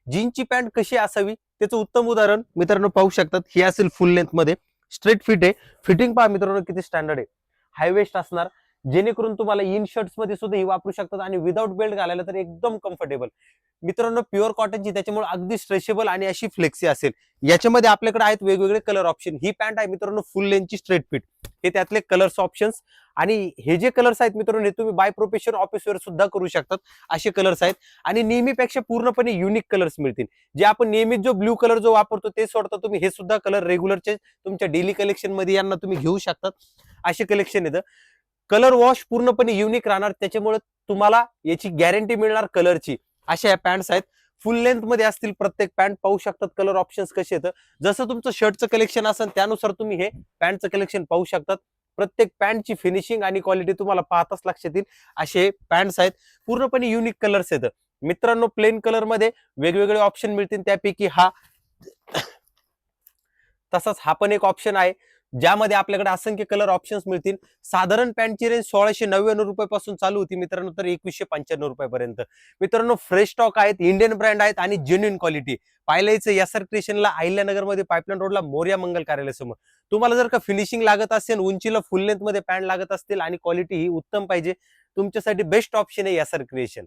जीनची pant कशी असावी त्याचं उत्तम उदाहरण मित्रांनो पाहू शकतात. ही असेल फुल लेंथ मध्ये, स्ट्रेट फिट आहे. फिटिंग पहा मित्रांनो किती स्टँडर्ड आहे. हाय वेस्ट असणार, जेणेकरून तुम्हाला इन शर्ट्स मध्ये सुद्धा ही वापरू शकतात आणि विदाऊट बेल्ट घालायला तर एकदम कम्फर्टेबल. मित्रांनो प्युअर कॉटनची, त्याच्यामुळे अगदी स्ट्रेचेबल आणि अशी फ्लेक्सी असेल. याच्यामध्ये आपल्याकडे आहेत वेगवेगळे कलर ऑप्शन. ही पॅन्ट आहे मित्रांनो फुल लेंथची स्ट्रेट फिट, हे त्यातले कलर्स ऑप्शन्स. आणि हे जे कलर्स आहेत मित्रांनो हे तुम्ही बाय प्रोफेशन ऑफिस वेअर सुद्धा करू शकतात, असे कलर्स आहेत. आणि नेहमीपेक्षा पूर्णपणे युनिक कलर्स मिळतील. जे आपण नेहमीच जो ब्ल्यू कलर जो वापरतो ते सोडता तुम्ही हे सुद्धा कलर रेग्युलरचे तुमच्या डेली कलेक्शन मध्ये यांना तुम्ही घेऊ शकतात, असे कलेक्शन येतं. कलर वॉश पूर्णपणे युनिक राहणार, त्याच्यामुळे तुम्हाला याची गॅरंटी मिळणार कलरची. अशा या पॅन्ट्स आहेत, फुल लेंथ मध्ये असतील. प्रत्येक पॅन्ट पाहू शकतात कलर ऑप्शन्स कसे येतं. जसं तुमचं शर्टचं कलेक्शन असेल त्यानुसार तुम्ही हे पॅन्टचं कलेक्शन पाहू शकतात. प्रत्येक पॅन्टची फिनिशिंग आणि क्वालिटी तुम्हाला पाहताच लक्षात येईल. असे पॅन्ट्स आहेत, पूर्णपणे युनिक कलर्स येतं. मित्रांनो प्लेन कलर मध्ये वेगवेगळे ऑप्शन मिळतील, त्यापैकी हा तसाच हा पण एक ऑप्शन आहे, ज्यामध्ये आपल्याकडे असंख्य कलर ऑप्शन्स मिळतील. साधारण पॅन्टची रेंज 1699 रुपयापासून चालू होती मित्रांनो, तर 2195 रुपयापर्यंत. मित्रांनो फ्रेश स्टॉक आहेत, इंडियन ब्रँड आहेत आणि जेन्युइन क्वालिटी. पाहिल्याचं एसआर क्रिएशनला अहिल्यानगर मध्ये पाईपलाईन रोडला मोर्या मंगल कार्यालयासमोर. तुम्हाला जर का फिनिशिंग लागत असेल, उंचीला फुल लेंथ मध्ये पॅन्ट लागत असतील आणि क्वालिटी ही उत्तम पाहिजे, तुमच्यासाठी बेस्ट ऑप्शन आहे एसआर क्रिएशन.